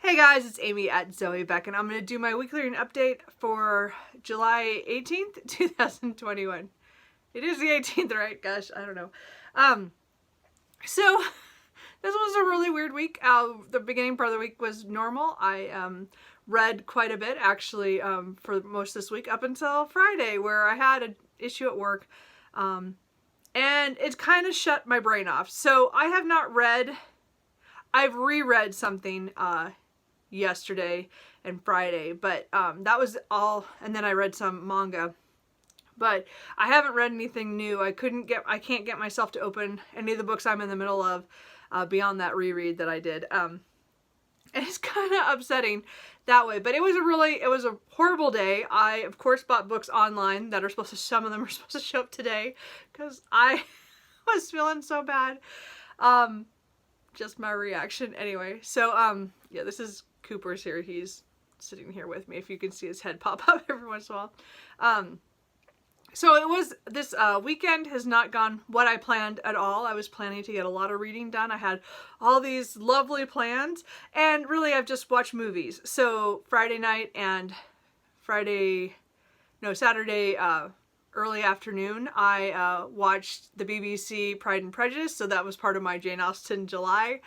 Hey guys, it's Amy at Zoe Beck, and I'm going to do my weekly reading update for July 18th, 2021. It is the 18th, right? Gosh, I don't know. So this was a really weird week. The beginning part of the week was normal. I read quite a bit, actually, for most of this week, up until Friday, where I had an issue at work, and it kind of shut my brain off. So I have not read... I've reread something yesterday and Friday, but that was all, and then I read some manga, but I haven't read anything new. I can't get myself to open any of the books I'm in the middle of beyond that reread that I did. And it's kind of upsetting that way, but it was a horrible day. I of course bought books online that are some of them are supposed to show up today because I was feeling so bad. Just my reaction anyway. So yeah, this is Cooper's here. He's sitting here with me, if you can see his head pop up every once in a while. So it was, this weekend has not gone what I planned at all. I was planning to get a lot of reading done. I had all these lovely plans, and really I've just watched movies. So Friday night and Saturday early afternoon, I watched the BBC Pride and Prejudice, so that was part of my Jane Austen July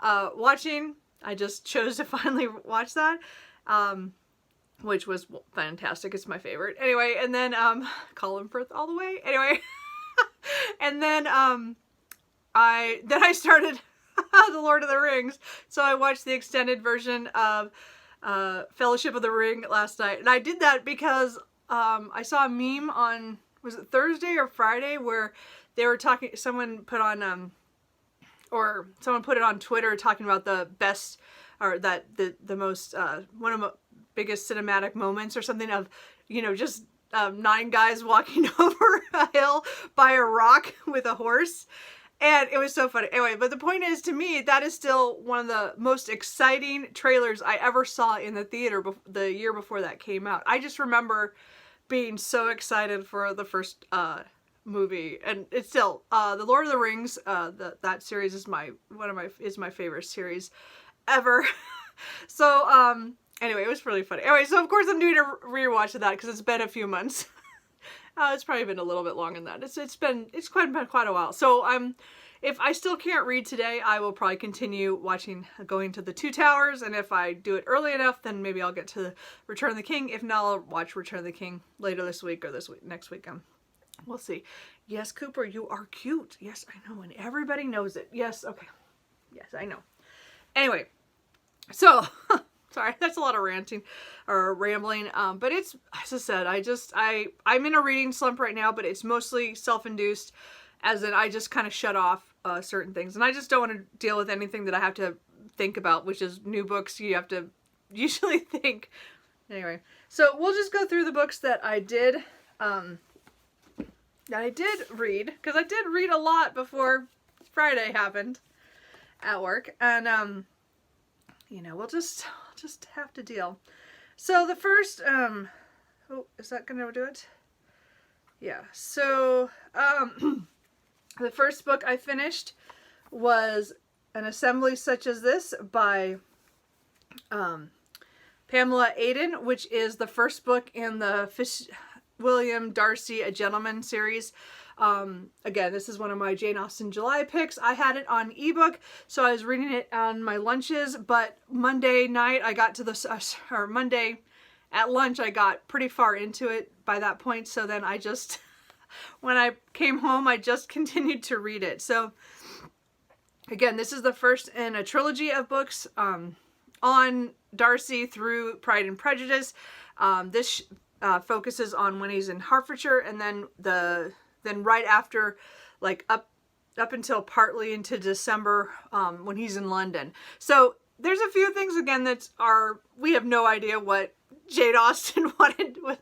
watching. I just chose to finally watch that, which was fantastic. It's my favorite. Anyway, and then Colin Firth all the way. Anyway, and then I started The Lord of the Rings, so I watched the extended version of Fellowship of the Ring last night, and I did that because I saw a meme on, was it Thursday or Friday, where they were talking, someone put it on Twitter talking about the best, or that the most, one of the biggest cinematic moments or something of, just 9 guys walking over a hill by a rock with a horse. And it was so funny. Anyway, but the point is, to me, that is still one of the most exciting trailers I ever saw in the theater the year before that came out. I just remember being so excited for the first movie, and it's still The Lord of the Rings. That series is my favorite series ever. So anyway, it was really funny. Anyway, so of course I'm doing a rewatch of that because it's been a few months. It's probably been a little bit longer than that. It's been quite a while. So if I still can't read today, I will probably continue going to the Two Towers, and if I do it early enough, then maybe I'll get to Return of the King. If not, I'll watch Return of the King later this week or next week. We'll see. Yes, Cooper, you are cute. Yes, I know, and everybody knows it. Yes, okay. Yes, I know. Anyway, so sorry, that's a lot of ranting or rambling. But it's, as I said, I'm in a reading slump right now, but it's mostly self-induced, as in I just kind of shut off certain things, and I just don't want to deal with anything that I have to think about, which is new books. You have to usually think. Anyway, so we'll just go through the books that I did read, because I did read a lot before Friday happened at work, and we'll just have to deal. So the first, oh, is that gonna do it? Yeah. So the first book I finished was An Assembly Such as This by Pamela Aiden, which is the first book in the William Darcy, A Gentleman series. Again, this is one of my Jane Austen July picks. I had it on ebook, so I was reading it on my lunches, but Monday night I got to or Monday at lunch, I got pretty far into it by that point, so then I just... when I came home, I just continued to read it. So again, this is the first in a trilogy of books on Darcy through Pride and Prejudice. This focuses on when he's in Hertfordshire, and then right after, like up until partly into December, when he's in London. So there's a few things again we have no idea what Jane Austen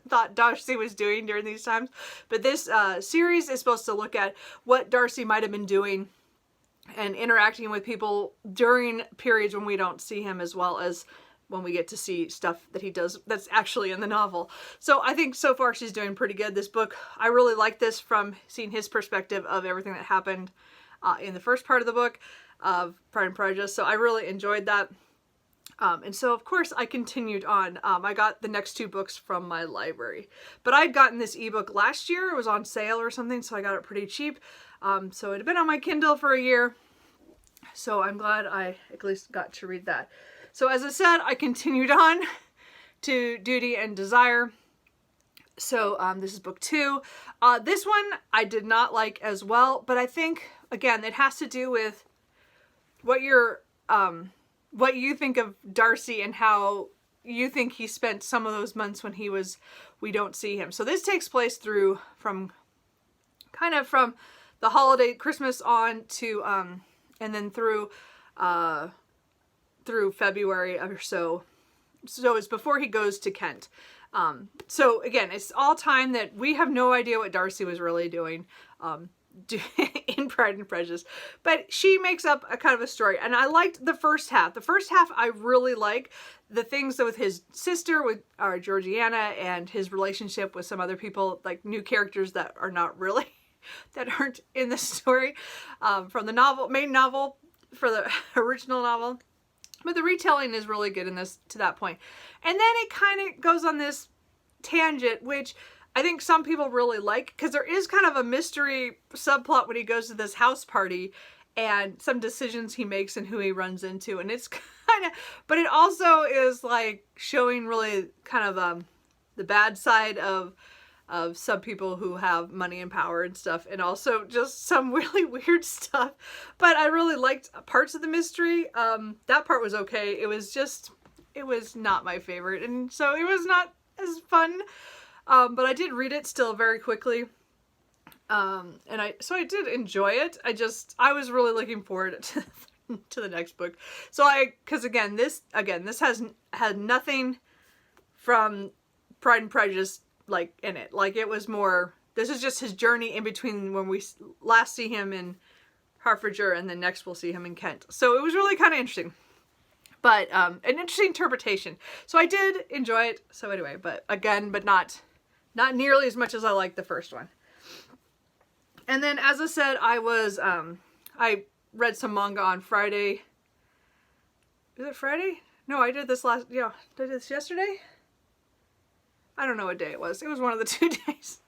thought Darcy was doing during these times. But this series is supposed to look at what Darcy might have been doing and interacting with people during periods when we don't see him, as well as when we get to see stuff that he does that's actually in the novel. So I think so far she's doing pretty good. This book, I really like this from seeing his perspective of everything that happened in the first part of the book of Pride and Prejudice. So I really enjoyed that. And so, of course, I continued on. I got the next 2 books from my library. But I'd gotten this ebook last year. It was on sale or something, so I got it pretty cheap. So it had been on my Kindle for a year. So I'm glad I at least got to read that. So as I said, I continued on to Duty and Desire. So this is book 2. This one I did not like as well, but I think, again, it has to do with what you think of Darcy and how you think he spent some of those months when we don't see him. So this takes place from the holiday, Christmas on to, and then through February or so. So it's before he goes to Kent. So again, it's all time that we have no idea what Darcy was really doing. In Pride and Prejudice, but she makes up a kind of a story, and I liked the first half. The first half I really like the things with his sister, with Georgiana, and his relationship with some other people, like new characters that are not really that aren't in the story from the main novel for the original novel. But the retelling is really good in this to that point. And then it kind of goes on this tangent, which I think some people really like, because there is kind of a mystery subplot when he goes to this house party and some decisions he makes and who he runs into. And it's kind of, but it also is like showing really kind of the bad side of some people who have money and power and stuff, and also just some really weird stuff. But I really liked parts of the mystery. That part was okay. It was not my favorite, and so it was not as fun. But I did read it still very quickly. And so I did enjoy it. I was really looking forward to the next book. So because again, this has had nothing from Pride and Prejudice like in it. Like it was more, this is just his journey in between when we last see him in Hertfordshire and then next we'll see him in Kent. So it was really kind of interesting. But an interesting interpretation. So I did enjoy it. So anyway, but not nearly as much as I liked the first one. And then, as I said, I read some manga on Friday. Is it Friday? No, I did this did I do this yesterday? I don't know what day it was. It was one of the 2 days.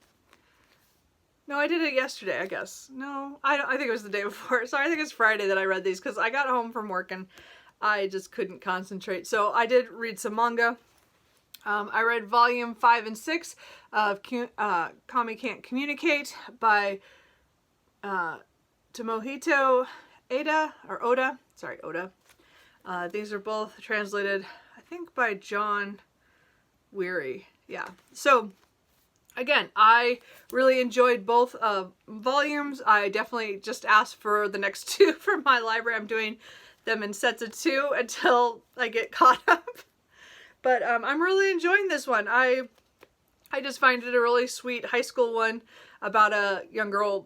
No, I did it yesterday, I guess. No, I think it was the day before. So I think it's Friday that I read these, because I got home from work and I just couldn't concentrate. So I did read some manga. I read volume 5 and 6 of Kami Can't Communicate by Tomohito Oda. Sorry, Oda. These are both translated, I think, by John Weary. Yeah. So, again, I really enjoyed both volumes. I definitely just asked for the next 2 from my library. I'm doing them in sets of 2 until I get caught up. But I'm really enjoying this one. I just find it a really sweet high school one about a young girl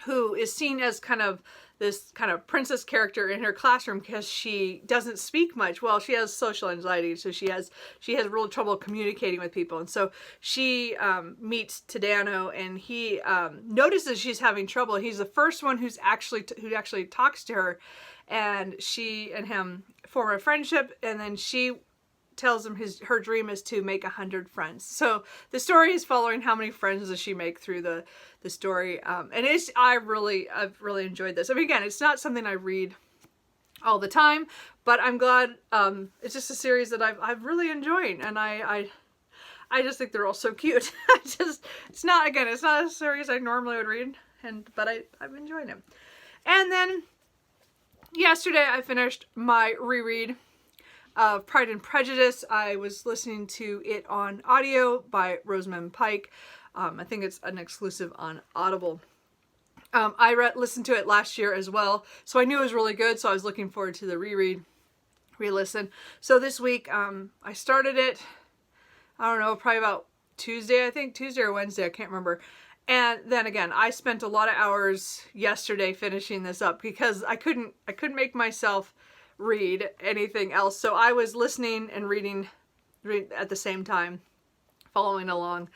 who is seen as kind of this kind of princess character in her classroom because she doesn't speak much. Well, she has social anxiety, so she has real trouble communicating with people. And so she meets Tadano, and he notices she's having trouble. He's the first one who actually talks to her, and she and him form a friendship, and then she tells him her dream is to make 100 friends. So the story is following how many friends does she make through the story. And I've really enjoyed this. I mean, again, it's not something I read all the time, but I'm glad it's just a series that I'm really enjoying, and I just think they're all so cute. It's not a series I normally would read, but I'm enjoying it. And then yesterday I finished my reread of Pride and Prejudice. I was listening to it on audio by Rosamund Pike. I think it's an exclusive on Audible. I listened to it last year as well, so I knew it was really good, so I was looking forward to the re-listen. So this week, I started it, I don't know, probably about Tuesday, I think, Tuesday or Wednesday, I can't remember. And then again, I spent a lot of hours yesterday finishing this up because I couldn't make myself read anything else. So I was listening and reading at the same time, following along,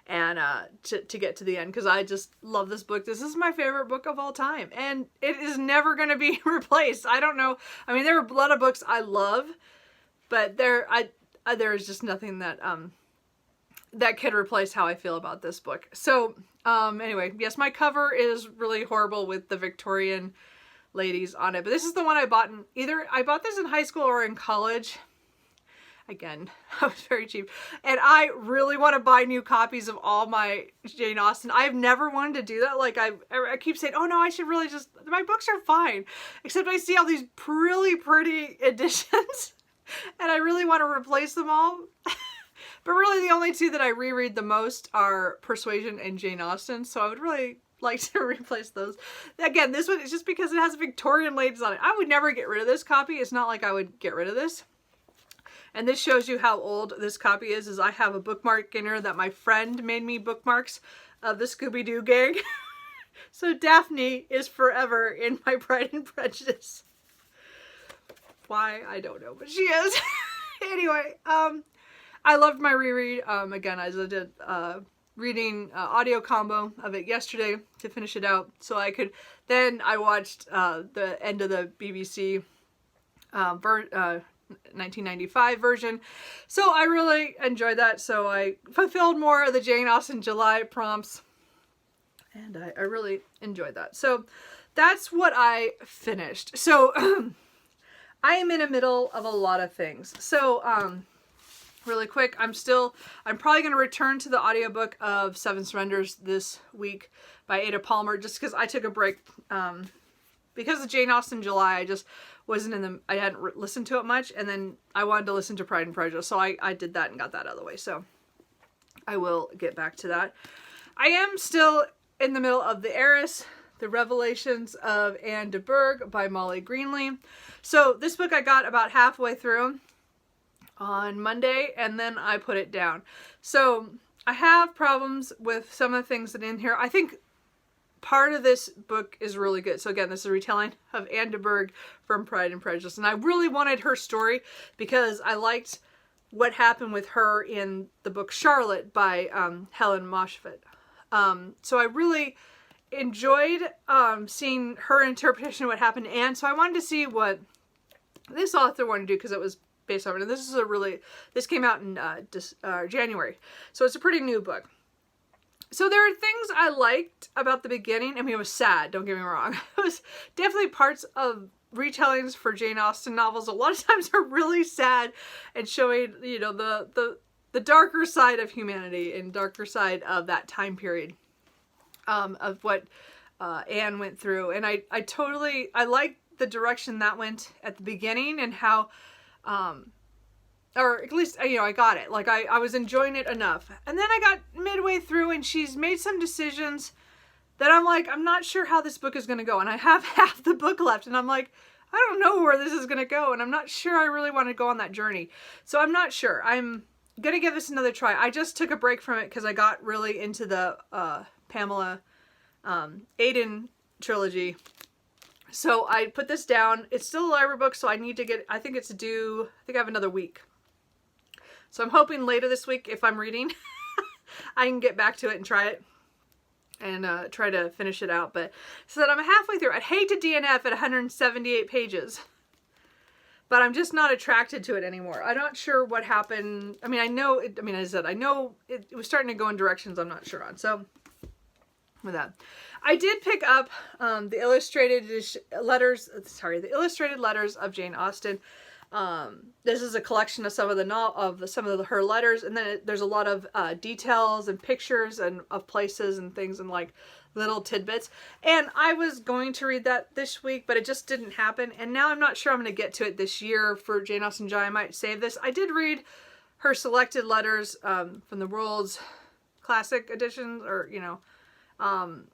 and to get to the end, because I just love this book. This is my favorite book of all time, and it is never going to be replaced. I don't know. I mean, there are a lot of books I love, But there is just nothing that that could replace how I feel about this book. So anyway, yes, my cover is really horrible with the Victorian ladies on it, but this is the one I bought I bought this in high school or in college. Again, I was very cheap. And I really want to buy new copies of all my Jane Austen. I've never wanted to do that. Like I keep saying, oh no, I should really just, my books are fine. Except I see all these really pretty editions and I really want to replace them all. But really the only two that I reread the most are Persuasion and Jane Austen. So I would really like to replace those. Again, this one is just because it has Victorian ladies on it. I would never get rid of this copy. It's not like I would get rid of this. And this shows you how old this copy is I have a bookmark in here that my friend made me bookmarks of the Scooby-Doo gang. So Daphne is forever in my Pride and Prejudice. Why? I don't know, but she is. Anyway, I loved my reread. Again, as I did reading audio combo of it yesterday to finish it out. So I could, then I watched the end of the BBC 1995 version. So I really enjoyed that. So I fulfilled more of the Jane Austen July prompts. And I really enjoyed that. So that's what I finished. So I am in the middle of a lot of things. So really quick, I'm probably going to return to the audiobook of Seven Surrenders this week by Ada Palmer, just because I took a break. Because of Jane Austen July, I just wasn't I hadn't listened to it much, and then I wanted to listen to Pride and Prejudice, so I did that and got that out of the way, so I will get back to that. I am still in the middle of The Heiress, The Revelations of Anne de Bourgh by Molly Greenlee. So this book I got about halfway through on Monday, and then I put it down. So I have problems with some of the things that are in here. I think part of this book is really good. So again, this is a retelling of Anne de Bourgh from Pride and Prejudice. And I really wanted her story because I liked what happened with her in the book Charlotte by Helen Moshfegh. So I really enjoyed seeing her interpretation of what happened to Anne. So I wanted to see what this author wanted to do because it was based on it. And this came out in January. So it's a pretty new book. So there are things I liked about the beginning. I mean, it was sad, don't get me wrong. It was definitely parts of retellings for Jane Austen novels. A lot of times are really sad and showing, you know, the darker side of humanity and darker side of that time period of what Anne went through. And I liked the direction that went at the beginning and how, or at least, you know, I got it. Like, I was enjoying it enough. And then I got midway through and she's made some decisions that I'm like, I'm not sure how this book is going to go. And I have half the book left and I'm like, I don't know where this is going to go. And I'm not sure I really want to go on that journey. So I'm not sure. I'm going to give this another try. I just took a break from it because I got really into the Pamela Aiden trilogy. So I put this down. It's still a library book, so I need to get, I think I have another week. So I'm hoping later this week, if I'm reading, I can get back to it and try it and try to finish it out. But so that I'm halfway through. I'd hate to DNF at 178 pages, but I'm just not attracted to it anymore. I'm not sure what happened. I mean, I know, as I said, I know it was starting to go in directions I'm not sure on. So with that, I did pick up the illustrated letters of Jane Austen. This is a collection of some of her letters, and then there's a lot of details and pictures and of places and things and like little tidbits. And I was going to read that this week, but it just didn't happen. And now I'm not sure I'm going to get to it this year for Jane Austen July. I might save this. I did read her selected letters from the World's Classic editions, or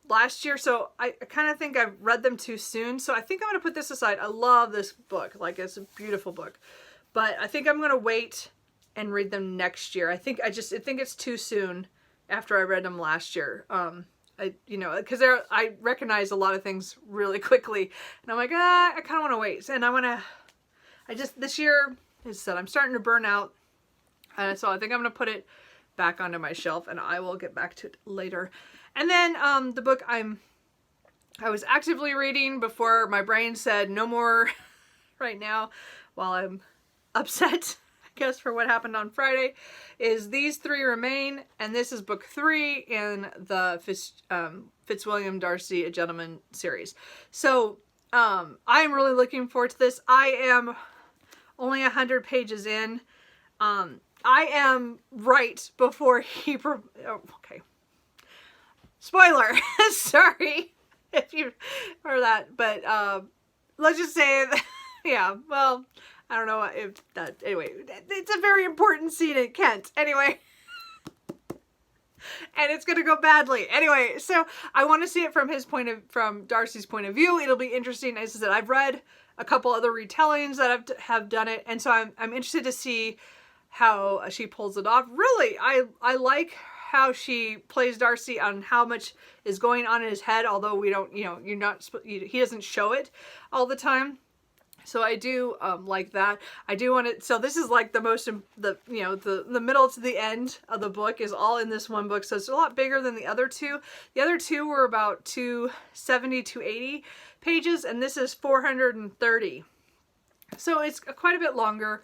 last year, so I kind of think I've read them too soon, so I think I'm going to put this aside. I love this book, like, it's a beautiful book, but I think I'm going to wait and read them next year. I think it's too soon after I read them last year, because I recognize a lot of things really quickly, and I'm like, I kind of want to wait, and this year, as I said, I'm starting to burn out, and so I think I'm going to put it back onto my shelf, and I will get back to it later. And then the book I was actively reading before my brain said no more right now while I'm upset guess, for what happened on Friday is These Three Remain, and this is book 3 in the Fitzwilliam Darcy, A Gentleman series. So I am really looking forward to this. I am only 100 pages in. I am right before he... okay. Spoiler! Sorry if you heard that, but let's just say that, yeah, well, I don't know if that, anyway, it's a very important scene in Kent, anyway, and it's gonna go badly, anyway, so I want to see it from Darcy's point of view. It'll be interesting. As I said, I've read a couple other retellings that have done it, and so I'm interested to see how she pulls it off. Really, I like how she plays Darcy on how much is going on in his head, although we don't, you know, he doesn't show it all the time. So I do like that. I do want to, so this is like the middle to the end of the book is all in this one book. So it's a lot bigger than the other two. The other two were about 270, 280 pages, and this is 430. So it's quite a bit longer.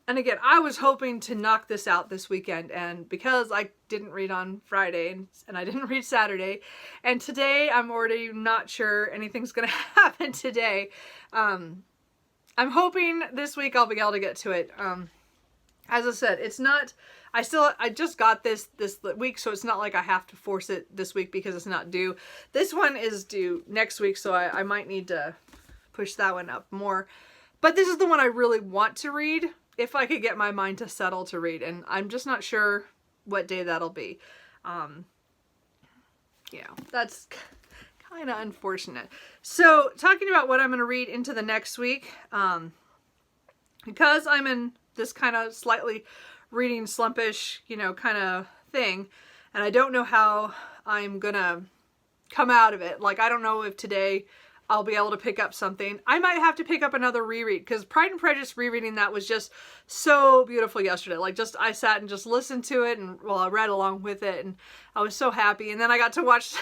And again, I was hoping to knock this out this weekend, and because I didn't read on Friday and I didn't read Saturday, and today I'm already not sure anything's going to happen today. I'm hoping this week I'll be able to get to it. As I said, it's not, I just got this week, so it's not like I have to force it this week because it's not due. This one is due next week, so I might need to push that one up more. But this is the one I really want to read, if I could get my mind to settle to read, and I'm just not sure what day that'll be. Yeah, that's kind of unfortunate. So, talking about what I'm going to read into the next week, because I'm in this kind of slightly reading slumpish, you know, kind of thing, and I don't know how I'm going to come out of it. Like, I don't know if today I'll be able to pick up something. I might have to pick up another reread, because Pride and Prejudice rereading that was just so beautiful yesterday. Like, just I sat and just listened to it, and well, I read along with it, and I was so happy. And then I got to watch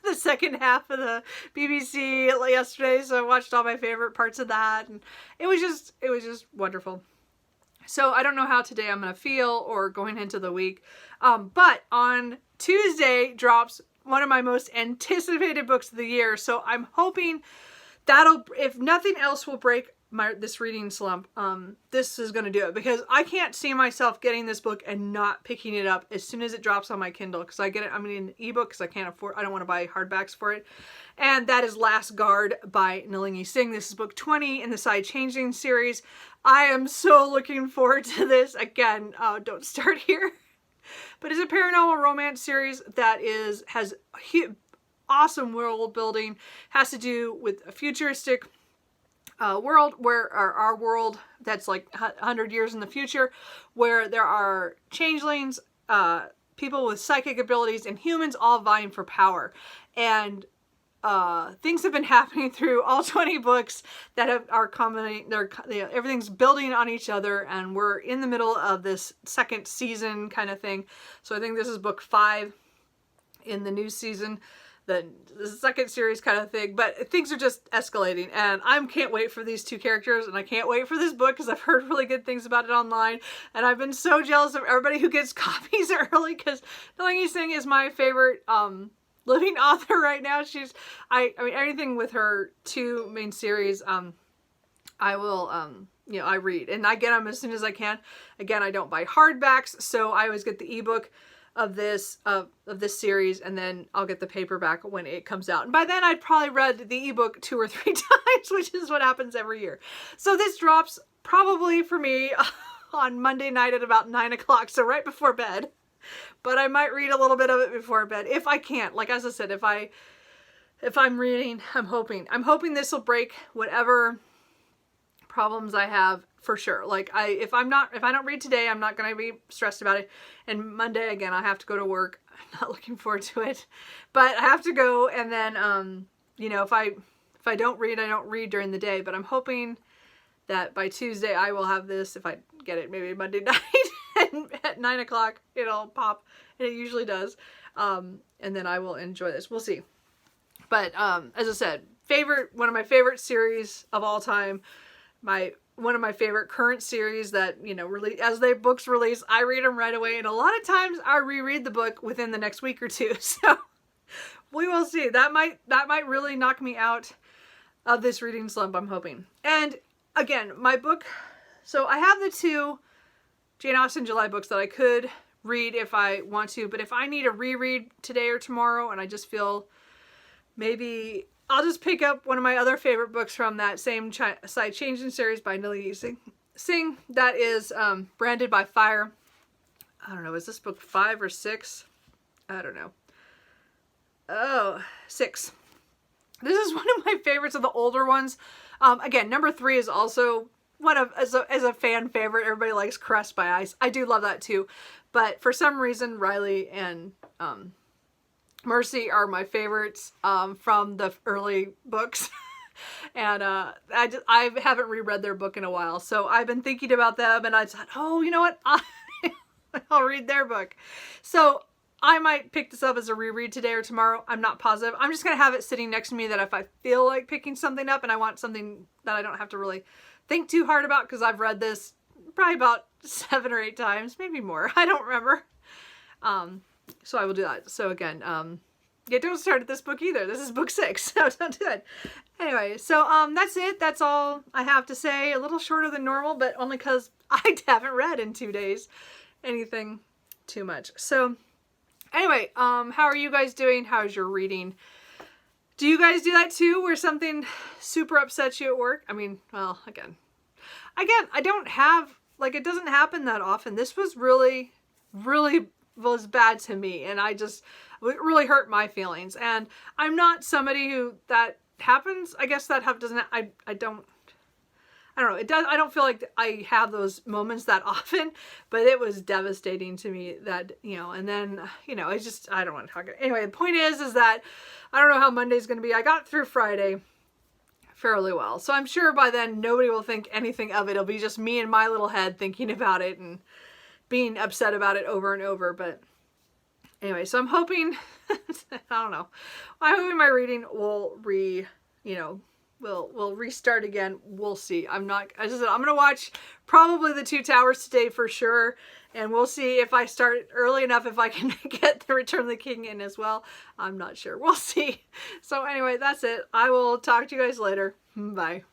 the second half of the BBC yesterday, so I watched all my favorite parts of that, and it was just wonderful. So I don't know how today I'm going to feel or going into the week. But on Tuesday drops one of my most anticipated books of the year. So I'm hoping that'll, if nothing else will break this reading slump, this is going to do it, because I can't see myself getting this book and not picking it up as soon as it drops on my Kindle, because I get it, I'm in an ebook because I don't want to buy hardbacks for it. And that is Last Guard by Nalini Singh. This is book 20 in the Sigh Changeling series. I am so looking forward to this. Again, don't start here. But it's a paranormal romance series that has awesome world building, has to do with a futuristic world where our world that's like 100 years in the future, where there are changelings, people with psychic abilities, and humans all vying for power. And things have been happening through all 20 books that are combining. Everything's building on each other, and we're in the middle of this second season kind of thing. So I think this is book 5 in the new season, the second series kind of thing. But things are just escalating, and I can't wait for these two characters, and I can't wait for this book because I've heard really good things about it online, and I've been so jealous of everybody who gets copies early, because Nalini Singh is my favorite living author right now. I mean, everything with her 2 main series, I will, you know, I read, and I get them as soon as I can. Again, I don't buy hardbacks, so I always get the ebook of this series, and then I'll get the paperback when it comes out. And by then I'd probably read the ebook 2 or 3 times, which is what happens every year. So this drops probably for me on Monday night at about 9 o'clock, so right before bed. But I might read a little bit of it before bed if I can't. Like, as I said, if I'm reading, I'm hoping this will break whatever problems I have, for sure. Like, if I don't read today, I'm not going to be stressed about it. And Monday, again, I have to go to work. I'm not looking forward to it, but I have to go. And then, you know, if I don't read, I don't read during the day, but I'm hoping that by Tuesday I will have this, if I get it maybe Monday night. At 9 o'clock it'll pop, and it usually does, and then I will enjoy this. We'll see. But as I said, one of my favorite series of all time, my one of my favorite current series that, you know, as they books release, I read them right away. And a lot of times I reread the book within the next week or two. So we will see. That might really knock me out of this reading slump, I'm hoping. And again, my book, so I have the 2 Jane Austen July books that I could read if I want to, but if I need a reread today or tomorrow and I just feel maybe I'll just pick up one of my other favorite books from that same Sigh Changing series by Lily Singh. That is Branded by Fire. I don't know, is this book 5 or 6? I don't know. Oh, 6. This is one of my favorites of the older ones. Again, number 3 is also one of, as a fan favorite. Everybody likes Caressed by Ice. I do love that too. But for some reason, Riley and Mercy are my favorites from the early books. And I haven't reread their book in a while. So I've been thinking about them and I thought, oh, you know what? I'll read their book. So I might pick this up as a reread today or tomorrow. I'm not positive. I'm just going to have it sitting next to me that if I feel like picking something up and I want something that I don't have to really think too hard about, because I've read this probably about 7 or 8 times, maybe more. I don't remember. So I will do that. So again, yeah, don't start at this book either. This is book 6, so don't do it. Anyway, so that's it. That's all I have to say. A little shorter than normal, but only because I haven't read in 2 days anything too much. So anyway, how are you guys doing? How's your reading? Do you guys do that too, where something super upsets you at work? I mean, well, again, I don't have, like, it doesn't happen that often. This was really was bad to me, and it really hurt my feelings. And I'm not somebody who that happens. I guess that doesn't, I don't know. It does. I don't feel like I have those moments that often, but it was devastating to me that, you know, and then, you know, it's just, I don't want to talk. Anyway, the point is that I don't know how Monday's going to be. I got through Friday fairly well. So I'm sure by then nobody will think anything of it. It'll be just me in my little head thinking about it and being upset about it over and over. But anyway, so I'm hoping, I don't know. I'm hoping my reading will we'll restart again. We'll see. I'm going to watch probably the 2 Towers today for sure. And we'll see if I start early enough, if I can get the Return of the King in as well. I'm not sure. We'll see. So anyway, that's it. I will talk to you guys later. Bye.